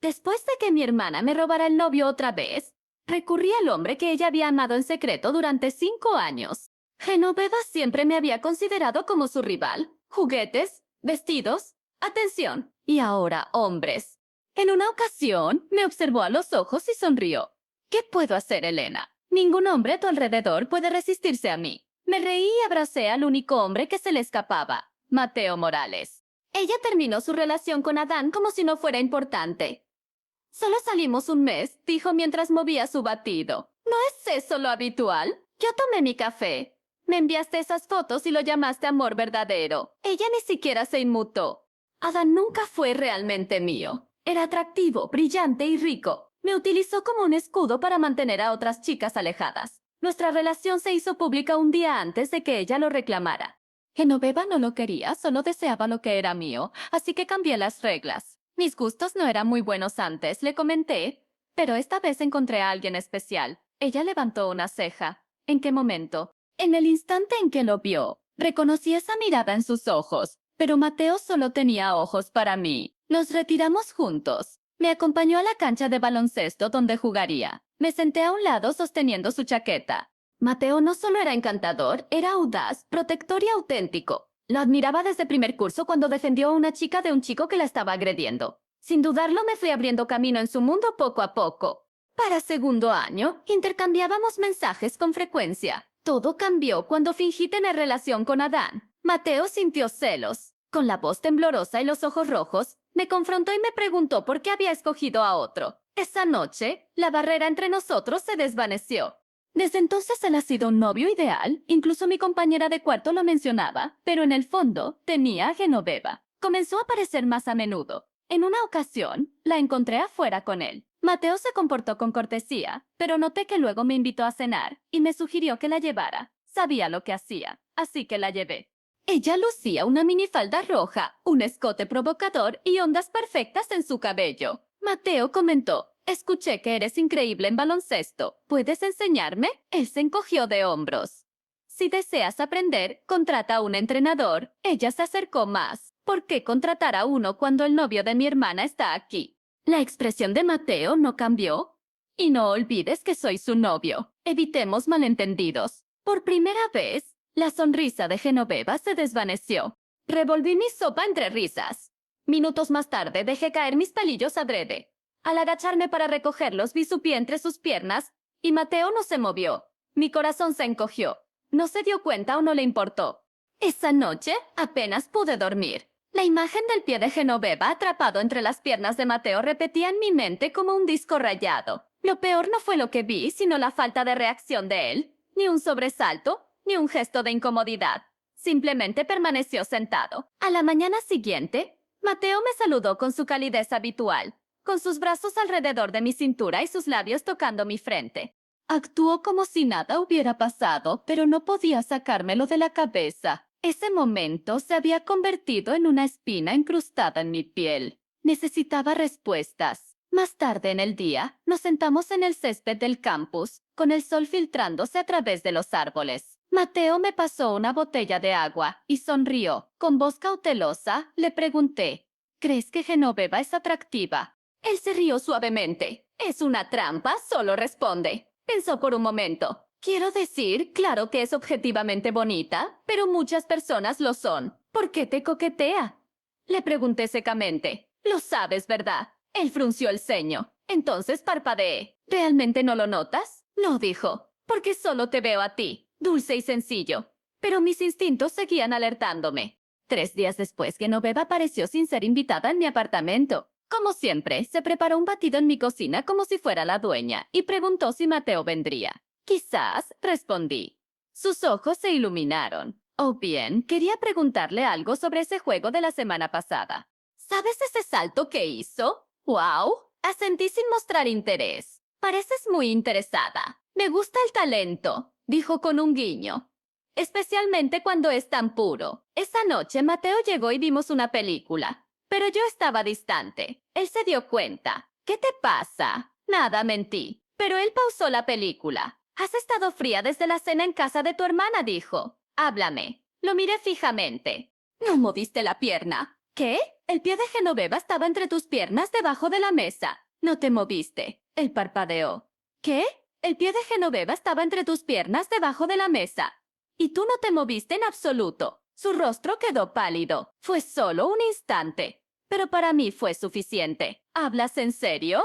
Después de que mi hermana me robara el novio otra vez, recurrí al hombre que ella había amado en secreto durante 5 años. Genoveva siempre me había considerado como su rival. Juguetes, vestidos, atención. Y ahora, hombres. En una ocasión, me observó a los ojos y sonrió. ¿Qué puedo hacer, Elena? Ningún hombre a tu alrededor puede resistirse a mí. Me reí y abracé al único hombre que se le escapaba, Mateo Morales. Ella terminó su relación con Adán como si no fuera importante. Solo salimos un mes, dijo mientras movía su batido. ¿No es eso lo habitual? Yo tomé mi café. Me enviaste esas fotos y lo llamaste amor verdadero. Ella ni siquiera se inmutó. Adán nunca fue realmente mío. Era atractivo, brillante y rico. Me utilizó como un escudo para mantener a otras chicas alejadas. Nuestra relación se hizo pública un día antes de que ella lo reclamara. Genoveva no lo quería, solo deseaba lo que era mío, así que cambié las reglas. Mis gustos no eran muy buenos antes, le comenté, pero esta vez encontré a alguien especial. Ella levantó una ceja. ¿En qué momento? En el instante en que lo vio. Reconocí esa mirada en sus ojos, pero Mateo solo tenía ojos para mí. Nos retiramos juntos. Me acompañó a la cancha de baloncesto donde jugaría. Me senté a un lado sosteniendo su chaqueta. Mateo no solo era encantador, era audaz, protector y auténtico. Lo admiraba desde primer curso cuando defendió a una chica de un chico que la estaba agrediendo. Sin dudarlo, me fui abriendo camino en su mundo poco a poco. Para segundo año, intercambiábamos mensajes con frecuencia. Todo cambió cuando fingí tener relación con Adán. Mateo sintió celos. Con la voz temblorosa y los ojos rojos, me confrontó y me preguntó por qué había escogido a otro. Esa noche, la barrera entre nosotros se desvaneció. Desde entonces él ha sido un novio ideal, incluso mi compañera de cuarto lo mencionaba, pero en el fondo tenía a Genoveva. Comenzó a aparecer más a menudo. En una ocasión, la encontré afuera con él. Mateo se comportó con cortesía, pero noté que luego me invitó a cenar y me sugirió que la llevara. Sabía lo que hacía, así que la llevé. Ella lucía una minifalda roja, un escote provocador y ondas perfectas en su cabello. Mateo comentó: escuché que eres increíble en baloncesto. ¿Puedes enseñarme? Él se encogió de hombros. Si deseas aprender, contrata a un entrenador. Ella se acercó más. ¿Por qué contratar a uno cuando el novio de mi hermana está aquí? La expresión de Mateo no cambió. Y no olvides que soy su novio. Evitemos malentendidos. Por primera vez, la sonrisa de Genoveva se desvaneció. Revolví mi sopa entre risas. Minutos más tarde dejé caer mis palillos adrede. Al agacharme para recogerlos, vi su pie entre sus piernas y Mateo no se movió. Mi corazón se encogió. No se dio cuenta o no le importó. Esa noche apenas pude dormir. La imagen del pie de Genoveva atrapado entre las piernas de Mateo repetía en mi mente como un disco rayado. Lo peor no fue lo que vi, sino la falta de reacción de él. Ni un sobresalto, ni un gesto de incomodidad. Simplemente permaneció sentado. A la mañana siguiente, Mateo me saludó con su calidez habitual, con sus brazos alrededor de mi cintura y sus labios tocando mi frente. Actuó como si nada hubiera pasado, pero no podía sacármelo de la cabeza. Ese momento se había convertido en una espina incrustada en mi piel. Necesitaba respuestas. Más tarde en el día, nos sentamos en el césped del campus, con el sol filtrándose a través de los árboles. Mateo me pasó una botella de agua y sonrió. Con voz cautelosa, le pregunté: ¿crees que Genoveva es atractiva? Él se rió suavemente. ¿Es una trampa? Solo responde. Pensó por un momento. Quiero decir, claro que es objetivamente bonita, pero muchas personas lo son. ¿Por qué te coquetea? Le pregunté secamente. Lo sabes, ¿verdad? Él frunció el ceño. Entonces parpadeé. ¿Realmente no lo notas? No, dijo. Porque solo te veo a ti, dulce y sencillo. Pero mis instintos seguían alertándome. 3 días después, Genoveva apareció sin ser invitada en mi apartamento. Como siempre, se preparó un batido en mi cocina como si fuera la dueña y preguntó si Mateo vendría. Quizás, respondí. Sus ojos se iluminaron. O bien, quería preguntarle algo sobre ese juego de la semana pasada. ¿Sabes ese salto que hizo? ¡Wow! Asentí sin mostrar interés. Pareces muy interesada. Me gusta el talento, dijo con un guiño. Especialmente cuando es tan puro. Esa noche Mateo llegó y vimos una película. Pero yo estaba distante. Él se dio cuenta. ¿Qué te pasa? Nada, mentí. Pero él pausó la película. Has estado fría desde la cena en casa de tu hermana, dijo. Háblame. Lo miré fijamente. No moviste la pierna. ¿Qué? El pie de Genoveva estaba entre tus piernas debajo de la mesa. No te moviste. Él parpadeó. ¿Qué? El pie de Genoveva estaba entre tus piernas debajo de la mesa. Y tú no te moviste en absoluto. Su rostro quedó pálido. Fue solo un instante. Pero para mí fue suficiente. ¿Hablas en serio?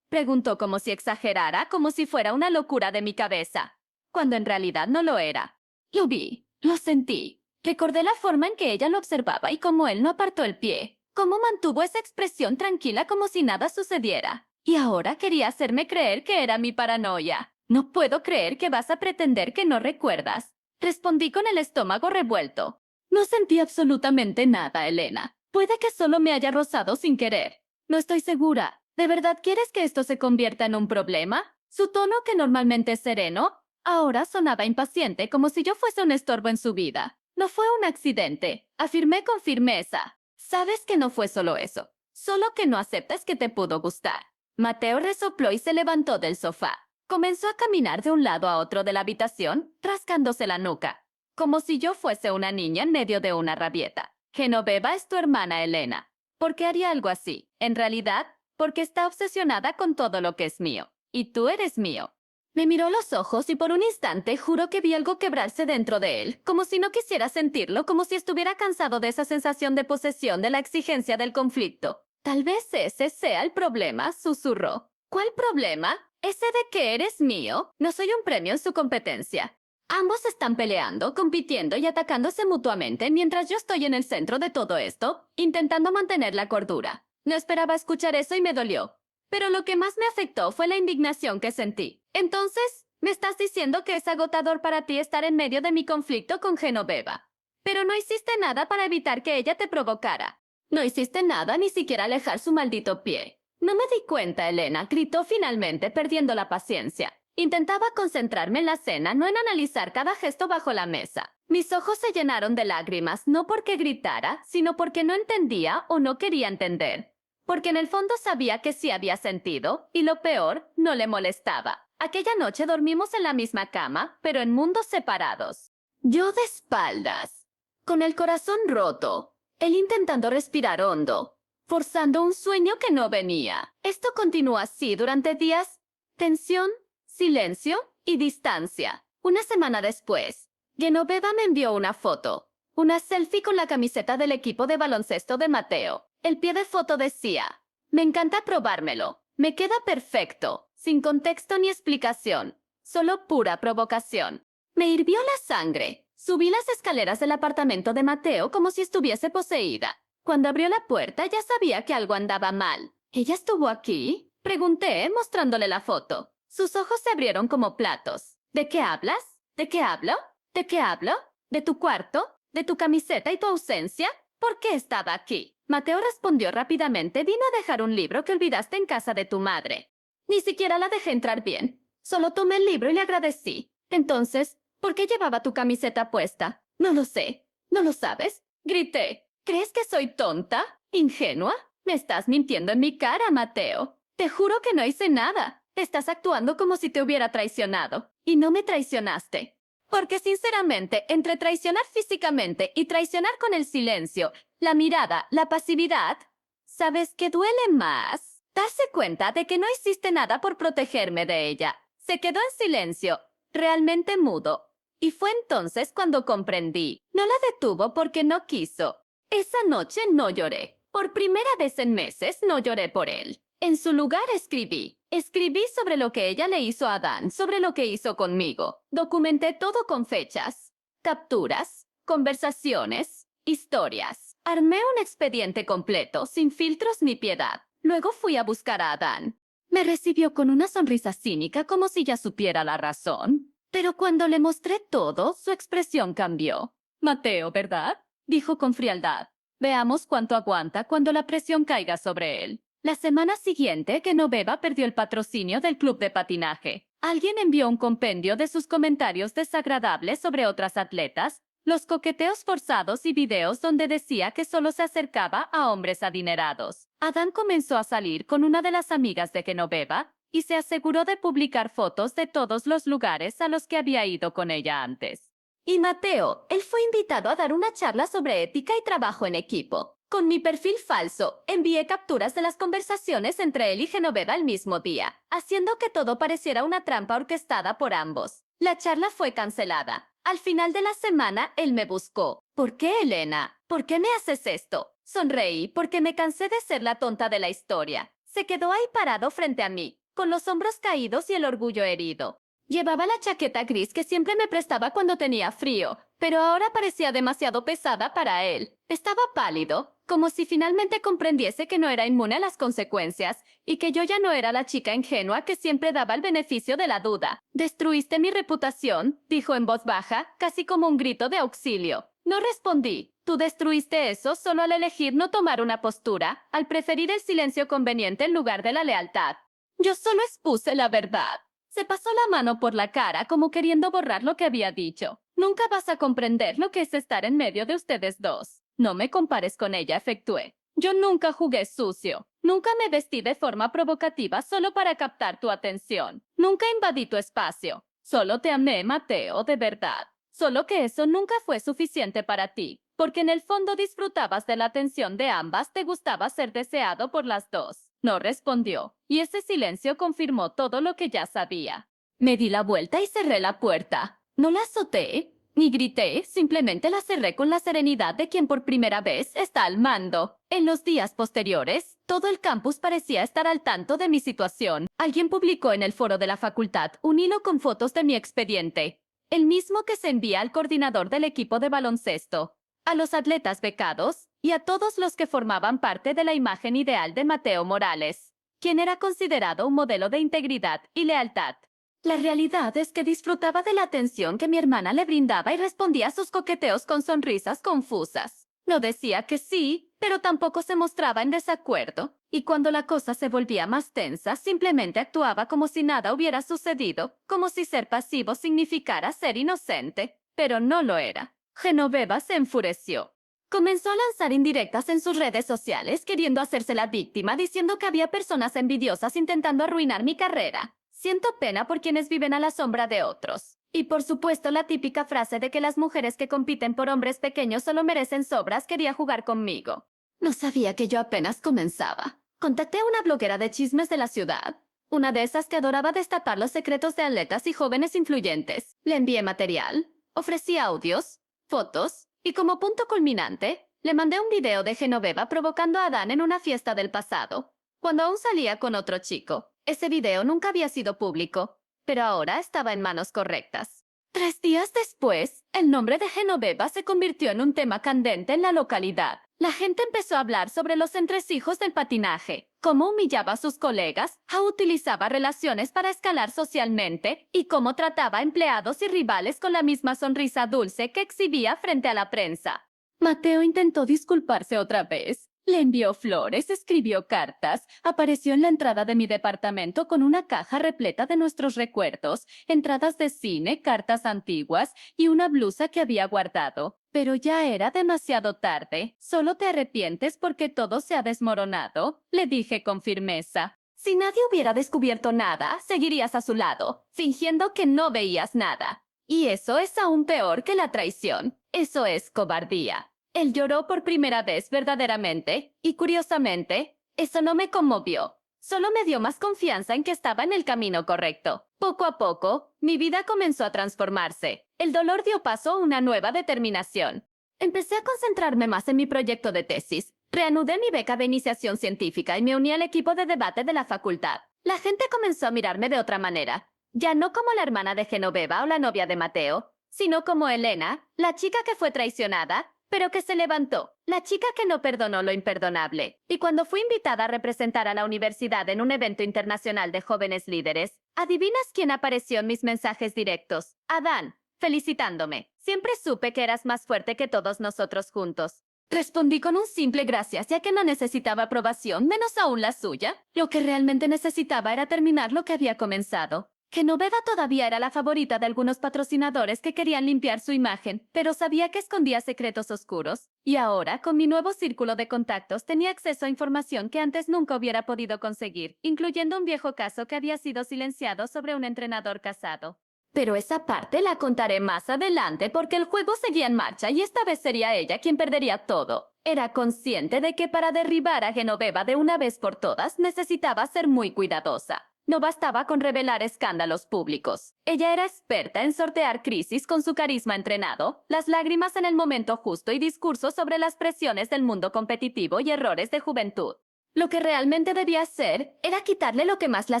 Preguntó como si exagerara, como si fuera una locura de mi cabeza, cuando en realidad no lo era. Lo vi, lo sentí. Recordé la forma en que ella lo observaba y cómo él no apartó el pie, cómo mantuvo esa expresión tranquila como si nada sucediera. Y ahora quería hacerme creer que era mi paranoia. No puedo creer que vas a pretender que no recuerdas. Respondí con el estómago revuelto. No sentí absolutamente nada, Elena. Puede que solo me haya rozado sin querer. No estoy segura. ¿De verdad quieres que esto se convierta en un problema? Su tono, que normalmente es sereno, ahora sonaba impaciente, como si yo fuese un estorbo en su vida. No fue un accidente, afirmé con firmeza. Sabes que no fue solo eso, solo que no aceptas que te pudo gustar. Mateo resopló y se levantó del sofá. Comenzó a caminar de un lado a otro de la habitación, rascándose la nuca, como si yo fuese una niña en medio de una rabieta. Genoveva es tu hermana, Elena. ¿Por qué haría algo así? En realidad, porque está obsesionada con todo lo que es mío. Y tú eres mío. Me miró a los ojos y por un instante juró que vi algo quebrarse dentro de él, como si no quisiera sentirlo, como si estuviera cansado de esa sensación de posesión, de la exigencia del conflicto. Tal vez ese sea el problema, susurró. ¿Cuál problema? ¿Ese de que eres mío? No soy un premio en su competencia. Ambos están peleando, compitiendo y atacándose mutuamente mientras yo estoy en el centro de todo esto, intentando mantener la cordura. No esperaba escuchar eso y me dolió. Pero lo que más me afectó fue la indignación que sentí. Entonces, ¿me estás diciendo que es agotador para ti estar en medio de mi conflicto con Genoveva? Pero no hiciste nada para evitar que ella te provocara. No hiciste nada, ni siquiera alejar su maldito pie. No me di cuenta, Elena, gritó finalmente, perdiendo la paciencia. Intentaba concentrarme en la cena, no en analizar cada gesto bajo la mesa. Mis ojos se llenaron de lágrimas, no porque gritara, sino porque no entendía o no quería entender. Porque en el fondo sabía que sí había sentido, y lo peor, no le molestaba. Aquella noche dormimos en la misma cama, pero en mundos separados. Yo de espaldas, con el corazón roto, él intentando respirar hondo, forzando un sueño que no venía. Esto continuó así durante días. Tensión, silencio y distancia. Una semana después, Genoveva me envió una foto. Una selfie con la camiseta del equipo de baloncesto de Mateo. El pie de foto decía: me encanta probármelo. Me queda perfecto, sin contexto ni explicación. Solo pura provocación. Me hirvió la sangre. Subí las escaleras del apartamento de Mateo como si estuviese poseída. Cuando abrió la puerta ya sabía que algo andaba mal. ¿Ella estuvo aquí? Pregunté, mostrándole la foto. Sus ojos se abrieron como platos. ¿De qué hablas? ¿De qué hablo? ¿De qué hablo? ¿De tu cuarto? ¿De tu camiseta y tu ausencia? ¿Por qué estaba aquí? Mateo respondió rápidamente: vine a dejar un libro que olvidaste en casa de tu madre. Ni siquiera la dejé entrar bien. Solo tomé el libro y le agradecí. Entonces, ¿por qué llevaba tu camiseta puesta? No lo sé. ¿No lo sabes? Grité. ¿Crees que soy tonta? ¿Ingenua? Me estás mintiendo en mi cara, Mateo. Te juro que no hice nada. Estás actuando como si te hubiera traicionado. Y no me traicionaste. Porque sinceramente, entre traicionar físicamente y traicionar con el silencio, la mirada, la pasividad, ¿sabes qué duele más? Darse cuenta de que no hiciste nada por protegerme de ella. Se quedó en silencio, realmente mudo. Y fue entonces cuando comprendí. No la detuvo porque no quiso. Esa noche no lloré. Por primera vez en meses no lloré por él. En su lugar escribí. Escribí sobre lo que ella le hizo a Adán, sobre lo que hizo conmigo. Documenté todo con fechas, capturas, conversaciones, historias. Armé un expediente completo, sin filtros ni piedad. Luego fui a buscar a Adán. Me recibió con una sonrisa cínica, como si ya supiera la razón. Pero cuando le mostré todo, su expresión cambió. Mateo, ¿verdad? Dijo con frialdad. Veamos cuánto aguanta cuando la presión caiga sobre él. La semana siguiente, Genoveva perdió el patrocinio del club de patinaje. Alguien envió un compendio de sus comentarios desagradables sobre otras atletas, los coqueteos forzados y videos donde decía que solo se acercaba a hombres adinerados. Adán comenzó a salir con una de las amigas de Genoveva y se aseguró de publicar fotos de todos los lugares a los que había ido con ella antes. Y Mateo, él fue invitado a dar una charla sobre ética y trabajo en equipo. Con mi perfil falso, envié capturas de las conversaciones entre él y Genoveva el mismo día, haciendo que todo pareciera una trampa orquestada por ambos. La charla fue cancelada. Al final de la semana, él me buscó. ¿Por qué, Elena? ¿Por qué me haces esto? Sonreí porque me cansé de ser la tonta de la historia. Se quedó ahí parado frente a mí, con los hombros caídos y el orgullo herido. Llevaba la chaqueta gris que siempre me prestaba cuando tenía frío, pero ahora parecía demasiado pesada para él. Estaba pálido, como si finalmente comprendiese que no era inmune a las consecuencias y que yo ya no era la chica ingenua que siempre daba el beneficio de la duda. «Destruiste mi reputación», dijo en voz baja, casi como un grito de auxilio. No respondí. Tú destruiste eso solo al elegir no tomar una postura, al preferir el silencio conveniente en lugar de la lealtad. Yo solo expuse la verdad. Se pasó la mano por la cara como queriendo borrar lo que había dicho. Nunca vas a comprender lo que es estar en medio de ustedes dos. No me compares con ella, efectué. Yo nunca jugué sucio. Nunca me vestí de forma provocativa solo para captar tu atención. Nunca invadí tu espacio. Solo te amé, Mateo, de verdad. Solo que eso nunca fue suficiente para ti, porque en el fondo disfrutabas de la atención de ambas, te gustaba ser deseado por las dos. No respondió, y ese silencio confirmó todo lo que ya sabía. Me di la vuelta y cerré la puerta. No la azoté, ni grité, simplemente la cerré con la serenidad de quien por primera vez está al mando. En los días posteriores, todo el campus parecía estar al tanto de mi situación. Alguien publicó en el foro de la facultad un hilo con fotos de mi expediente, el mismo que se envía al coordinador del equipo de baloncesto, a los atletas becados y a todos los que formaban parte de la imagen ideal de Mateo Morales, quien era considerado un modelo de integridad y lealtad. La realidad es que disfrutaba de la atención que mi hermana le brindaba y respondía a sus coqueteos con sonrisas confusas. No decía que sí, pero tampoco se mostraba en desacuerdo, y cuando la cosa se volvía más tensa, simplemente actuaba como si nada hubiera sucedido, como si ser pasivo significara ser inocente, pero no lo era. Genoveva se enfureció. Comenzó a lanzar indirectas en sus redes sociales, queriendo hacerse la víctima, diciendo que había personas envidiosas intentando arruinar mi carrera. Siento pena por quienes viven a la sombra de otros. Y por supuesto la típica frase de que las mujeres que compiten por hombres pequeños solo merecen sobras quería jugar conmigo. No sabía que yo apenas comenzaba. Contacté a una bloguera de chismes de la ciudad, una de esas que adoraba destapar los secretos de atletas y jóvenes influyentes. Le envié material, ofrecí audios, fotos, y como punto culminante, le mandé un video de Genoveva provocando a Adán en una fiesta del pasado, cuando aún salía con otro chico. Ese video nunca había sido público, pero ahora estaba en manos correctas. 3 días después, el nombre de Genoveva se convirtió en un tema candente en la localidad. La gente empezó a hablar sobre los entresijos del patinaje, cómo humillaba a sus colegas, cómo utilizaba relaciones para escalar socialmente y cómo trataba a empleados y rivales con la misma sonrisa dulce que exhibía frente a la prensa. Mateo intentó disculparse otra vez. Le envió flores, escribió cartas, apareció en la entrada de mi departamento con una caja repleta de nuestros recuerdos, entradas de cine, cartas antiguas y una blusa que había guardado. Pero ya era demasiado tarde. ¿Solo te arrepientes porque todo se ha desmoronado?, le dije con firmeza. Si nadie hubiera descubierto nada, seguirías a su lado, fingiendo que no veías nada. Y eso es aún peor que la traición. Eso es cobardía. Él lloró por primera vez verdaderamente, y curiosamente, eso no me conmovió. Solo me dio más confianza en que estaba en el camino correcto. Poco a poco, mi vida comenzó a transformarse. El dolor dio paso a una nueva determinación. Empecé a concentrarme más en mi proyecto de tesis. Reanudé mi beca de iniciación científica y me uní al equipo de debate de la facultad. La gente comenzó a mirarme de otra manera. Ya no como la hermana de Genoveva o la novia de Mateo, sino como Elena, la chica que fue traicionada, pero que se levantó, la chica que no perdonó lo imperdonable. Y cuando fui invitada a representar a la universidad en un evento internacional de jóvenes líderes, ¿adivinas quién apareció en mis mensajes directos? Adán, felicitándome. Siempre supe que eras más fuerte que todos nosotros juntos. Respondí con un simple gracias, ya que no necesitaba aprobación, menos aún la suya. Lo que realmente necesitaba era terminar lo que había comenzado. Genoveva todavía era la favorita de algunos patrocinadores que querían limpiar su imagen, pero sabía que escondía secretos oscuros. Y ahora, con mi nuevo círculo de contactos, tenía acceso a información que antes nunca hubiera podido conseguir, incluyendo un viejo caso que había sido silenciado sobre un entrenador casado. Pero esa parte la contaré más adelante porque el juego seguía en marcha y esta vez sería ella quien perdería todo. Era consciente de que para derribar a Genoveva de una vez por todas necesitaba ser muy cuidadosa. No bastaba con revelar escándalos públicos. Ella era experta en sortear crisis con su carisma entrenado, las lágrimas en el momento justo y discursos sobre las presiones del mundo competitivo y errores de juventud. Lo que realmente debía hacer era quitarle lo que más la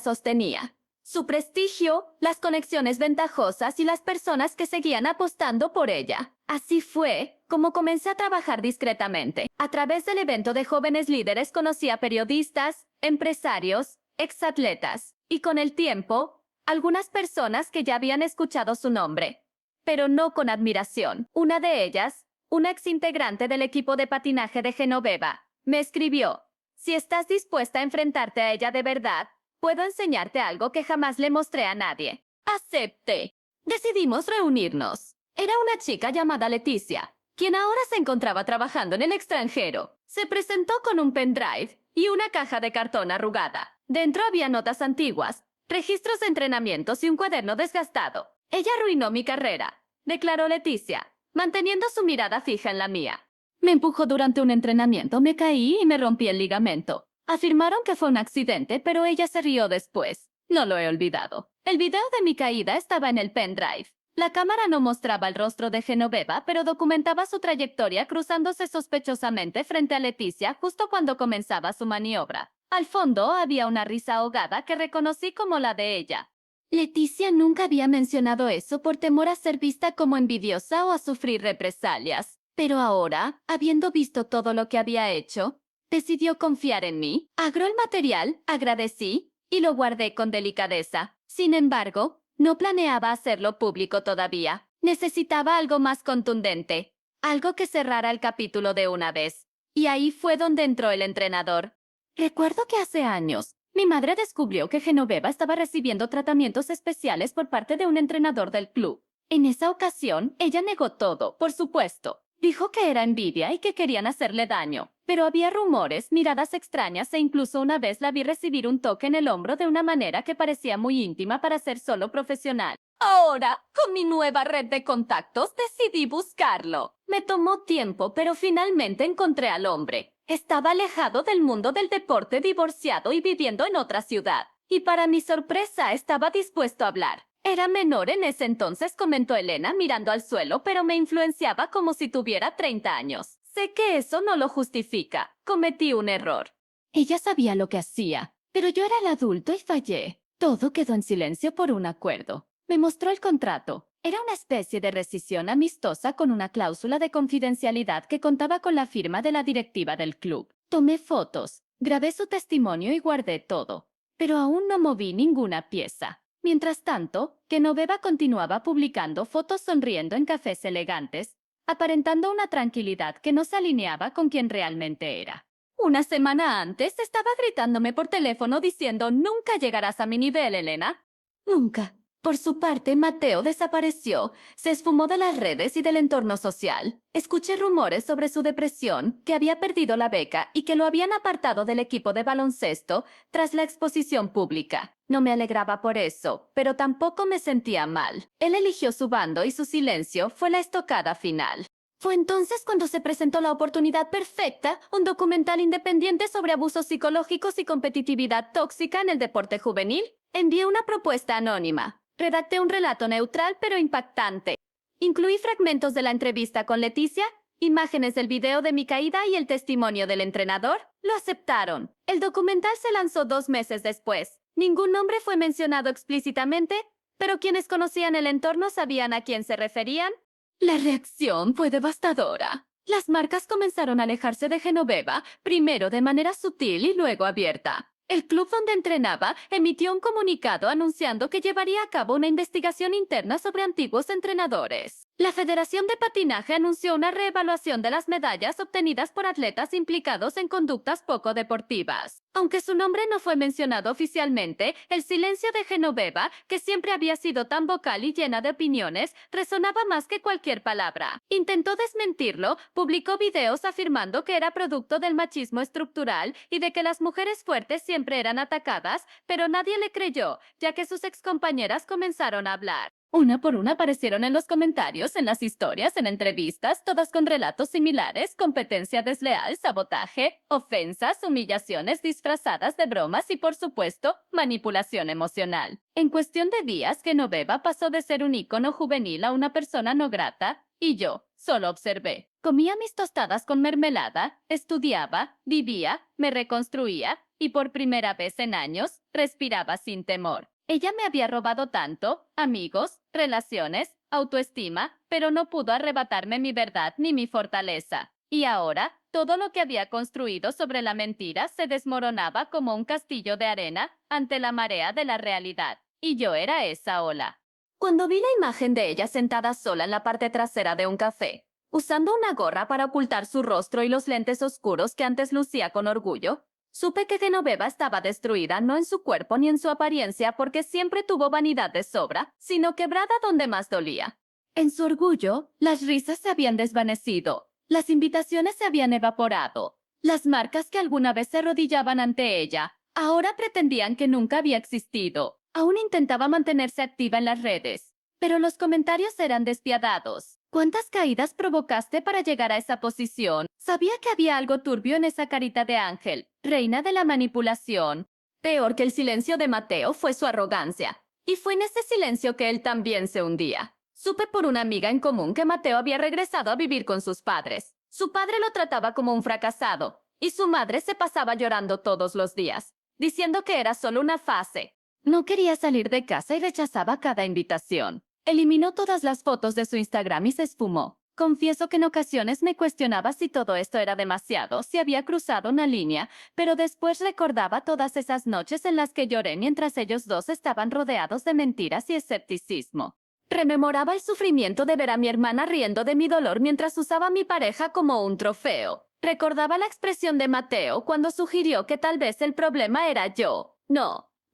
sostenía: su prestigio, las conexiones ventajosas y las personas que seguían apostando por ella. Así fue como comencé a trabajar discretamente. A través del evento de jóvenes líderes conocí a periodistas, empresarios, exatletas y con el tiempo, algunas personas que ya habían escuchado su nombre, pero no con admiración. Una de ellas, una exintegrante del equipo de patinaje de Genoveva, me escribió: si estás dispuesta a enfrentarte a ella de verdad, puedo enseñarte algo que jamás le mostré a nadie. Acepté. Decidimos reunirnos. Era una chica llamada Leticia, quien ahora se encontraba trabajando en el extranjero. Se presentó con un pendrive y una caja de cartón arrugada. Dentro había notas antiguas, registros de entrenamientos y un cuaderno desgastado. Ella arruinó mi carrera, declaró Leticia, manteniendo su mirada fija en la mía. Me empujó durante un entrenamiento, me caí y me rompí el ligamento. Afirmaron que fue un accidente, pero ella se rió después. No lo he olvidado. El video de mi caída estaba en el pendrive. La cámara no mostraba el rostro de Genoveva, pero documentaba su trayectoria cruzándose sospechosamente frente a Leticia justo cuando comenzaba su maniobra. Al fondo había una risa ahogada que reconocí como la de ella. Leticia nunca había mencionado eso por temor a ser vista como envidiosa o a sufrir represalias. Pero ahora, habiendo visto todo lo que había hecho, decidió confiar en mí, agró el material, agradecí y lo guardé con delicadeza. Sin embargo, no planeaba hacerlo público todavía. Necesitaba algo más contundente, algo que cerrara el capítulo de una vez. Y ahí fue donde entró el entrenador. Recuerdo que hace años, mi madre descubrió que Genoveva estaba recibiendo tratamientos especiales por parte de un entrenador del club. En esa ocasión, ella negó todo, por supuesto. Dijo que era envidia y que querían hacerle daño. Pero había rumores, miradas extrañas e incluso una vez la vi recibir un toque en el hombro de una manera que parecía muy íntima para ser solo profesional. Ahora, con mi nueva red de contactos, decidí buscarlo. Me tomó tiempo, pero finalmente encontré al hombre. Estaba alejado del mundo del deporte, divorciado y viviendo en otra ciudad. Y para mi sorpresa, estaba dispuesto a hablar. Era menor en ese entonces, comentó Elena mirando al suelo, pero me influenciaba como si tuviera 30 años. Sé que eso no lo justifica. Cometí un error. Ella sabía lo que hacía, pero yo era el adulto y fallé. Todo quedó en silencio por un acuerdo. Me mostró el contrato. Era una especie de rescisión amistosa con una cláusula de confidencialidad que contaba con la firma de la directiva del club. Tomé fotos, grabé su testimonio y guardé todo, pero aún no moví ninguna pieza. Mientras tanto, Genoveva continuaba publicando fotos sonriendo en cafés elegantes, aparentando una tranquilidad que no se alineaba con quien realmente era. Una semana antes estaba gritándome por teléfono diciendo: «Nunca llegarás a mi nivel, Elena». Nunca. Por su parte, Mateo desapareció, se esfumó de las redes y del entorno social. Escuché rumores sobre su depresión, que había perdido la beca y que lo habían apartado del equipo de baloncesto tras la exposición pública. No me alegraba por eso, pero tampoco me sentía mal. Él eligió su bando y su silencio fue la estocada final. Fue entonces cuando se presentó la oportunidad perfecta, un documental independiente sobre abusos psicológicos y competitividad tóxica en el deporte juvenil. Envié una propuesta anónima. Redacté un relato neutral pero impactante. Incluí fragmentos de la entrevista con Leticia, imágenes del video de mi caída y el testimonio del entrenador. Lo aceptaron. El documental se lanzó 2 meses después. Ningún nombre fue mencionado explícitamente, pero quienes conocían el entorno sabían a quién se referían. La reacción fue devastadora. Las marcas comenzaron a alejarse de Genoveva, primero de manera sutil y luego abierta. El club donde entrenaba emitió un comunicado anunciando que llevaría a cabo una investigación interna sobre antiguos entrenadores. La Federación de Patinaje anunció una reevaluación de las medallas obtenidas por atletas implicados en conductas poco deportivas. Aunque su nombre no fue mencionado oficialmente, el silencio de Genoveva, que siempre había sido tan vocal y llena de opiniones, resonaba más que cualquier palabra. Intentó desmentirlo, publicó videos afirmando que era producto del machismo estructural y de que las mujeres fuertes siempre eran atacadas, pero nadie le creyó, ya que sus excompañeras comenzaron a hablar. Una por una aparecieron en los comentarios, en las historias, en entrevistas, todas con relatos similares, competencia desleal, sabotaje, ofensas, humillaciones disfrazadas de bromas y, por supuesto, manipulación emocional. En cuestión de días, Genoveva pasó de ser un ícono juvenil a una persona no grata, y yo solo observé. Comía mis tostadas con mermelada, estudiaba, vivía, me reconstruía, y por primera vez en años, respiraba sin temor. Ella me había robado tanto, amigos, relaciones, autoestima, pero no pudo arrebatarme mi verdad ni mi fortaleza. Y ahora, todo lo que había construido sobre la mentira se desmoronaba como un castillo de arena ante la marea de la realidad. Y yo era esa ola. Cuando vi la imagen de ella sentada sola en la parte trasera de un café, usando una gorra para ocultar su rostro y los lentes oscuros que antes lucía con orgullo, supe que Genoveva estaba destruida no en su cuerpo ni en su apariencia porque siempre tuvo vanidad de sobra, sino quebrada donde más dolía. En su orgullo, las risas se habían desvanecido, las invitaciones se habían evaporado, las marcas que alguna vez se arrodillaban ante ella, ahora pretendían que nunca había existido. Aún intentaba mantenerse activa en las redes, pero los comentarios eran despiadados. ¿Cuántas caídas provocaste para llegar a esa posición? Sabía que había algo turbio en esa carita de ángel, reina de la manipulación. Peor que el silencio de Mateo fue su arrogancia. Y fue en ese silencio que él también se hundía. Supe por una amiga en común que Mateo había regresado a vivir con sus padres. Su padre lo trataba como un fracasado, y su madre se pasaba llorando todos los días, diciendo que era solo una fase. No quería salir de casa y rechazaba cada invitación. Eliminó todas las fotos de su Instagram y se esfumó. Confieso que en ocasiones me cuestionaba si todo esto era demasiado, si había cruzado una línea, pero después recordaba todas esas noches en las que lloré mientras ellos dos estaban rodeados de mentiras y escepticismo. Rememoraba el sufrimiento de ver a mi hermana riendo de mi dolor mientras usaba a mi pareja como un trofeo. Recordaba la expresión de Mateo cuando sugirió que tal vez el problema era yo.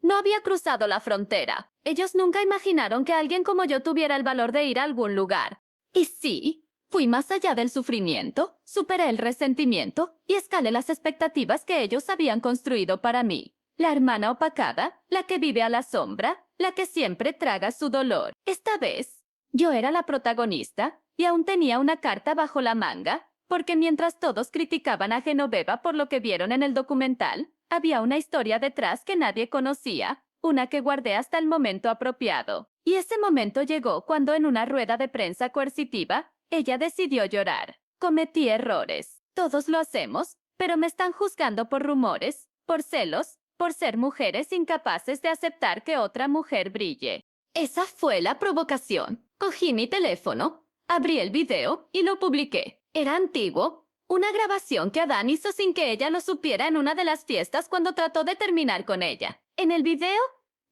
No había cruzado la frontera. Ellos nunca imaginaron que alguien como yo tuviera el valor de ir a algún lugar. Y sí, fui más allá del sufrimiento, superé el resentimiento y escalé las expectativas que ellos habían construido para mí. La hermana opacada, la que vive a la sombra, la que siempre traga su dolor. Esta vez, yo era la protagonista y aún tenía una carta bajo la manga, porque mientras todos criticaban a Genoveva por lo que vieron en el documental, había una historia detrás que nadie conocía, una que guardé hasta el momento apropiado. Y ese momento llegó cuando en una rueda de prensa coercitiva, ella decidió llorar. Cometí errores. Todos lo hacemos, pero me están juzgando por rumores, por celos, por ser mujeres incapaces de aceptar que otra mujer brille. Esa fue la provocación. Cogí mi teléfono, abrí el video y lo publiqué. Era antiguo, una grabación que Adán hizo sin que ella lo supiera en una de las fiestas cuando trató de terminar con ella. En el video,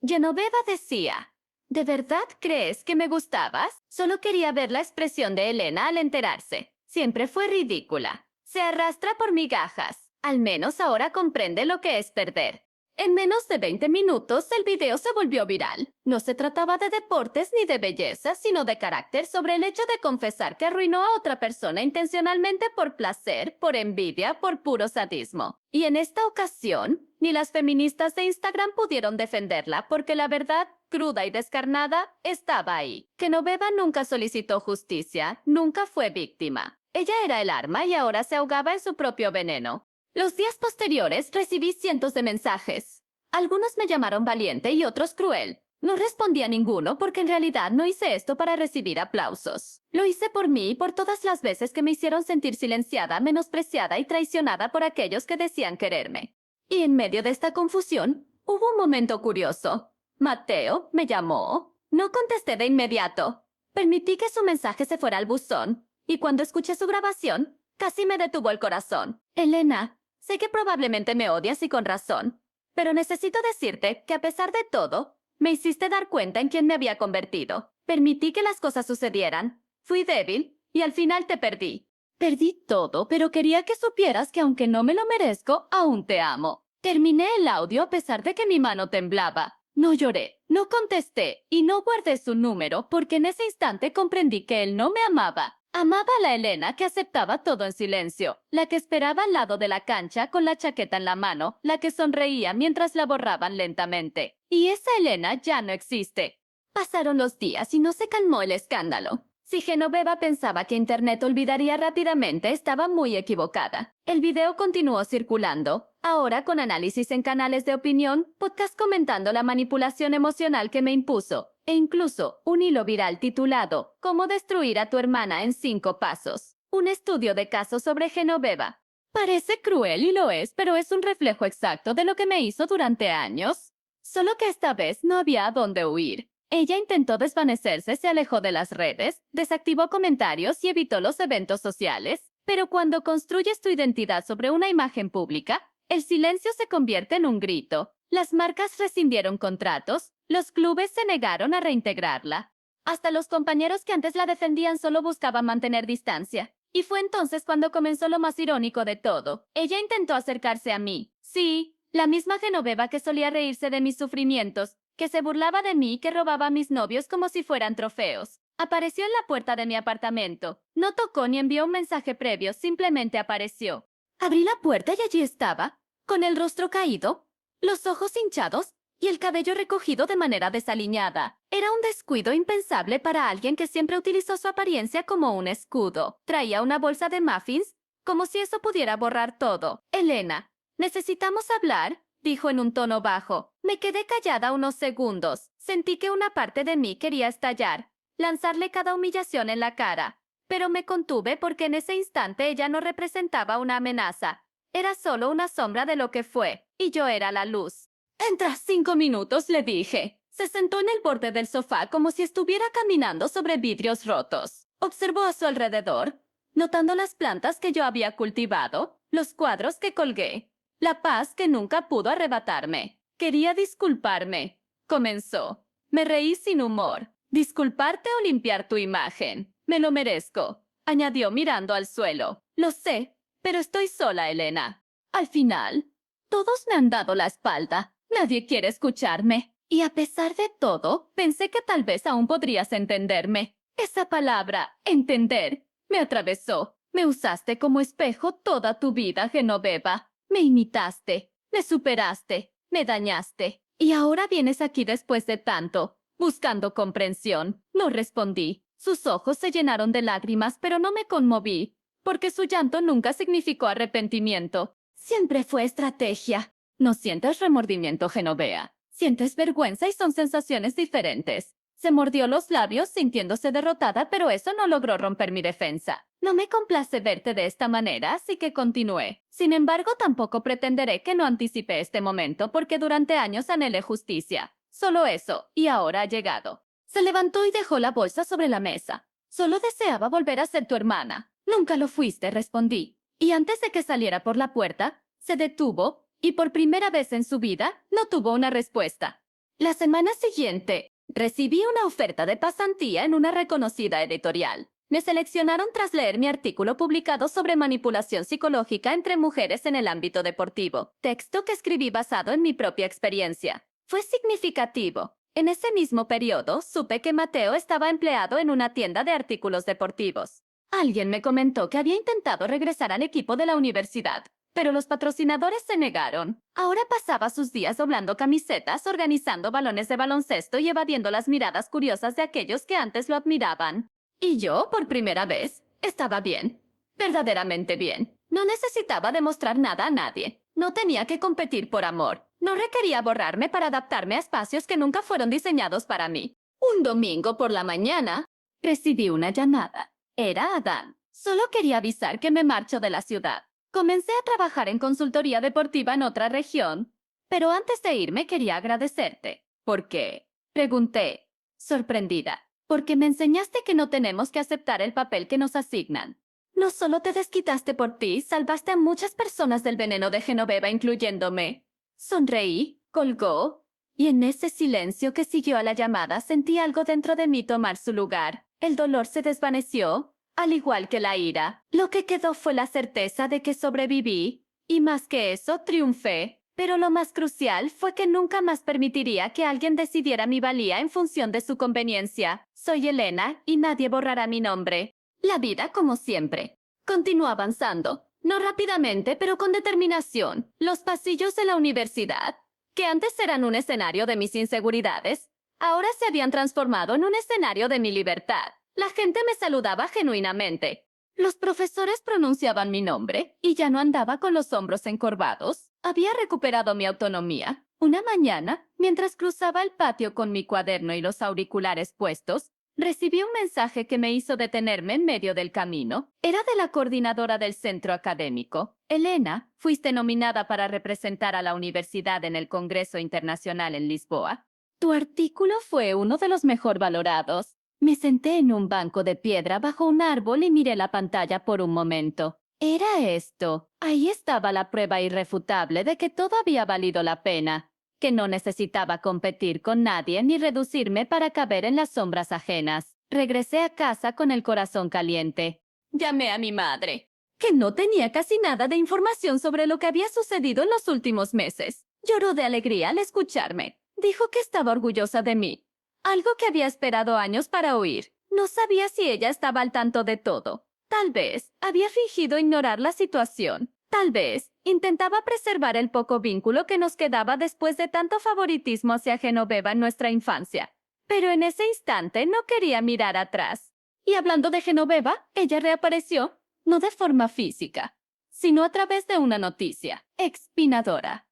Genoveva decía, ¿de verdad crees que me gustabas? Solo quería ver la expresión de Elena al enterarse. Siempre fue ridícula. Se arrastra por migajas. Al menos ahora comprende lo que es perder. En menos de 20 minutos, el video se volvió viral. No se trataba de deportes ni de belleza, sino de carácter sobre el hecho de confesar que arruinó a otra persona intencionalmente por placer, por envidia, por puro sadismo. Y en esta ocasión, ni las feministas de Instagram pudieron defenderla porque la verdad, cruda y descarnada, estaba ahí. Genoveva nunca solicitó justicia, nunca fue víctima. Ella era el arma y ahora se ahogaba en su propio veneno. Los días posteriores recibí cientos de mensajes. Algunos me llamaron valiente y otros cruel. No respondí a ninguno porque en realidad no hice esto para recibir aplausos. Lo hice por mí y por todas las veces que me hicieron sentir silenciada, menospreciada y traicionada por aquellos que decían quererme. Y en medio de esta confusión, hubo un momento curioso. Mateo me llamó. No contesté de inmediato. Permití que su mensaje se fuera al buzón, y cuando escuché su grabación, casi me detuvo el corazón. Elena, sé que probablemente me odias y con razón, pero necesito decirte que a pesar de todo, me hiciste dar cuenta en quién me había convertido. Permití que las cosas sucedieran. Fui débil y al final te perdí. Perdí todo, pero quería que supieras que aunque no me lo merezco, aún te amo. Terminé el audio a pesar de que mi mano temblaba. No lloré, no contesté y no guardé su número porque en ese instante comprendí que él no me amaba. Amaba a la Elena que aceptaba todo en silencio, la que esperaba al lado de la cancha con la chaqueta en la mano, la que sonreía mientras la borraban lentamente. Y esa Elena ya no existe. Pasaron los días y no se calmó el escándalo. Si Genoveva pensaba que Internet olvidaría rápidamente, estaba muy equivocada. El video continuó circulando, ahora con análisis en canales de opinión, podcast comentando la manipulación emocional que me impuso, e incluso un hilo viral titulado «Cómo destruir a tu hermana en 5 pasos». Un estudio de caso sobre Genoveva. Parece cruel y lo es, pero es un reflejo exacto de lo que me hizo durante años. Solo que esta vez no había a dónde huir. Ella intentó desvanecerse, se alejó de las redes, desactivó comentarios y evitó los eventos sociales. Pero cuando construyes tu identidad sobre una imagen pública, el silencio se convierte en un grito. Las marcas rescindieron contratos, los clubes se negaron a reintegrarla. Hasta los compañeros que antes la defendían solo buscaban mantener distancia. Y fue entonces cuando comenzó lo más irónico de todo. Ella intentó acercarse a mí. Sí, la misma Genoveva que solía reírse de mis sufrimientos, que se burlaba de mí y que robaba a mis novios como si fueran trofeos. Apareció en la puerta de mi apartamento. No tocó ni envió un mensaje previo, simplemente apareció. Abrí la puerta y allí estaba, con el rostro caído, los ojos hinchados y el cabello recogido de manera desaliñada. Era un descuido impensable para alguien que siempre utilizó su apariencia como un escudo. Traía una bolsa de muffins, como si eso pudiera borrar todo. Elena, necesitamos hablar, dijo en un tono bajo. Me quedé callada unos segundos. Sentí que una parte de mí quería estallar, lanzarle cada humillación en la cara. Pero me contuve porque en ese instante ella no representaba una amenaza. Era solo una sombra de lo que fue, y yo era la luz. «Entra 5 minutos», le dije. Se sentó en el borde del sofá como si estuviera caminando sobre vidrios rotos. Observó a su alrededor, notando las plantas que yo había cultivado, los cuadros que colgué, la paz que nunca pudo arrebatarme. Quería disculparme. Comenzó. Me reí sin humor. «¿Disculparte o limpiar tu imagen? Me lo merezco», añadió mirando al suelo. «Lo sé, pero estoy sola, Elena. Al final, todos me han dado la espalda. Nadie quiere escucharme. Y a pesar de todo, pensé que tal vez aún podrías entenderme. Esa palabra, entender, me atravesó. Me usaste como espejo toda tu vida, Genoveva. Me imitaste, me superaste, me dañaste. Y ahora vienes aquí después de tanto, buscando comprensión. No respondí. Sus ojos se llenaron de lágrimas, pero no me conmoví, porque su llanto nunca significó arrepentimiento. Siempre fue estrategia. No sientes remordimiento, Genoveva. Sientes vergüenza y son sensaciones diferentes. Se mordió los labios sintiéndose derrotada, pero eso no logró romper mi defensa. No me complace verte de esta manera, así que continué. Sin embargo, tampoco pretenderé que no anticipé este momento, porque durante años anhelé justicia. Solo eso, y ahora ha llegado. Se levantó y dejó la bolsa sobre la mesa. Solo deseaba volver a ser tu hermana. Nunca lo fuiste, respondí. Y antes de que saliera por la puerta, se detuvo y por primera vez en su vida no tuvo una respuesta. La semana siguiente, recibí una oferta de pasantía en una reconocida editorial. Me seleccionaron tras leer mi artículo publicado sobre manipulación psicológica entre mujeres en el ámbito deportivo, texto que escribí basado en mi propia experiencia. Fue significativo. En ese mismo periodo, supe que Mateo estaba empleado en una tienda de artículos deportivos. Alguien me comentó que había intentado regresar al equipo de la universidad, pero los patrocinadores se negaron. Ahora pasaba sus días doblando camisetas, organizando balones de baloncesto y evadiendo las miradas curiosas de aquellos que antes lo admiraban. Y yo, por primera vez, estaba bien. Verdaderamente bien. No necesitaba demostrar nada a nadie. No tenía que competir por amor. No requería borrarme para adaptarme a espacios que nunca fueron diseñados para mí. Un domingo por la mañana, recibí una llamada. Era Adán. Solo quería avisar que me marcho de la ciudad. Comencé a trabajar en consultoría deportiva en otra región, pero antes de irme quería agradecerte. ¿Por qué?, pregunté, sorprendida. Porque me enseñaste que no tenemos que aceptar el papel que nos asignan. No solo te desquitaste por ti, salvaste a muchas personas del veneno de Genoveva, incluyéndome. Sonreí, colgó, y en ese silencio que siguió a la llamada sentí algo dentro de mí tomar su lugar. El dolor se desvaneció, al igual que la ira. Lo que quedó fue la certeza de que sobreviví, y más que eso, triunfé. Pero lo más crucial fue que nunca más permitiría que alguien decidiera mi valía en función de su conveniencia. Soy Elena y nadie borrará mi nombre. La vida como siempre. Continuó avanzando, no rápidamente, pero con determinación. Los pasillos de la universidad, que antes eran un escenario de mis inseguridades, ahora se habían transformado en un escenario de mi libertad. La gente me saludaba genuinamente. Los profesores pronunciaban mi nombre y ya no andaba con los hombros encorvados. Había recuperado mi autonomía. Una mañana, mientras cruzaba el patio con mi cuaderno y los auriculares puestos, recibí un mensaje que me hizo detenerme en medio del camino. Era de la coordinadora del centro académico. Elena, fuiste nominada para representar a la universidad en el Congreso Internacional en Lisboa. Tu artículo fue uno de los mejor valorados. Me senté en un banco de piedra bajo un árbol y miré la pantalla por un momento. Era esto. Ahí estaba la prueba irrefutable de que todo había valido la pena, que no necesitaba competir con nadie ni reducirme para caber en las sombras ajenas. Regresé a casa con el corazón caliente. Llamé a mi madre, que no tenía casi nada de información sobre lo que había sucedido en los últimos meses. Lloró de alegría al escucharme. Dijo que estaba orgullosa de mí. Algo que había esperado años para oír. No sabía si ella estaba al tanto de todo. Tal vez había fingido ignorar la situación. Tal vez intentaba preservar el poco vínculo que nos quedaba después de tanto favoritismo hacia Genoveva en nuestra infancia. Pero en ese instante no quería mirar atrás. Y hablando de Genoveva, ella reapareció, no de forma física, sino a través de una noticia expinadora.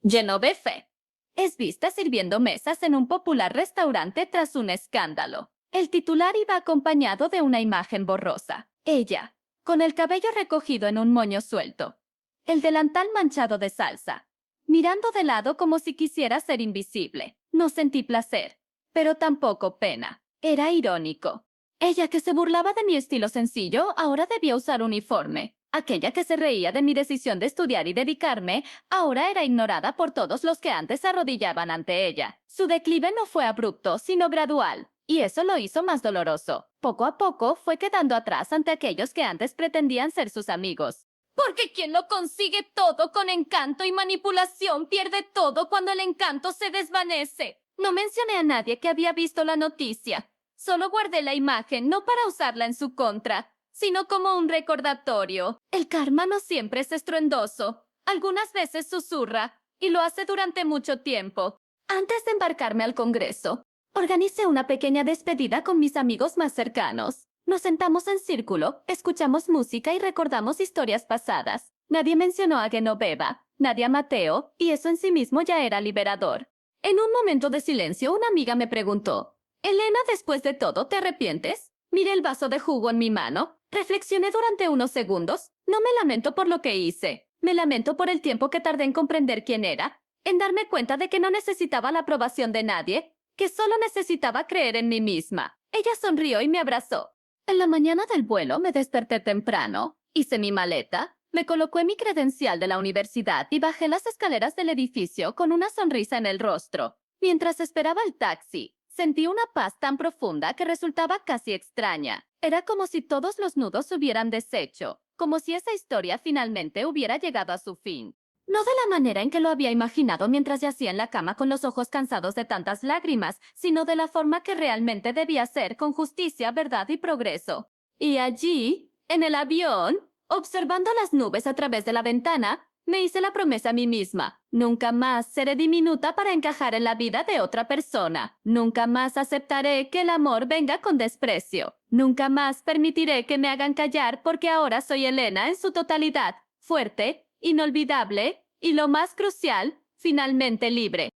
Genoveva es vista sirviendo mesas en un popular restaurante tras un escándalo. El titular iba acompañado de una imagen borrosa. Ella, con el cabello recogido en un moño suelto, el delantal manchado de salsa, mirando de lado como si quisiera ser invisible. No sentí placer, pero tampoco pena. Era irónico. Ella que se burlaba de mi estilo sencillo ahora debía usar uniforme. Aquella que se reía de mi decisión de estudiar y dedicarme ahora era ignorada por todos los que antes se arrodillaban ante ella. Su declive no fue abrupto, sino gradual, y eso lo hizo más doloroso. Poco a poco fue quedando atrás ante aquellos que antes pretendían ser sus amigos. Porque quien lo consigue todo con encanto y manipulación pierde todo cuando el encanto se desvanece. No mencioné a nadie que había visto la noticia. Solo guardé la imagen no para usarla en su contra, sino como un recordatorio. El karma no siempre es estruendoso. Algunas veces susurra, y lo hace durante mucho tiempo. Antes de embarcarme al Congreso, organicé una pequeña despedida con mis amigos más cercanos. Nos sentamos en círculo, escuchamos música y recordamos historias pasadas. Nadie mencionó a Genoveva, nadie a Mateo, y eso en sí mismo ya era liberador. En un momento de silencio, una amiga me preguntó, «Elena, después de todo, ¿te arrepientes?» Miré el vaso de jugo en mi mano. Reflexioné durante unos segundos. No me lamento por lo que hice. Me lamento por el tiempo que tardé en comprender quién era, en darme cuenta de que no necesitaba la aprobación de nadie, que solo necesitaba creer en mí misma. Ella sonrió y me abrazó. En la mañana del vuelo me desperté temprano, hice mi maleta, me colocó mi credencial de la universidad y bajé las escaleras del edificio con una sonrisa en el rostro. Mientras esperaba el taxi, sentí una paz tan profunda que resultaba casi extraña. Era como si todos los nudos se hubieran deshecho, como si esa historia finalmente hubiera llegado a su fin. No de la manera en que lo había imaginado mientras yacía en la cama con los ojos cansados de tantas lágrimas, sino de la forma que realmente debía ser, con justicia, verdad y progreso. Y allí, en el avión, observando las nubes a través de la ventana, me hice la promesa a mí misma. Nunca más seré diminuta para encajar en la vida de otra persona. Nunca más aceptaré que el amor venga con desprecio. Nunca más permitiré que me hagan callar porque ahora soy Elena en su totalidad, fuerte, inolvidable y, lo más crucial, finalmente libre.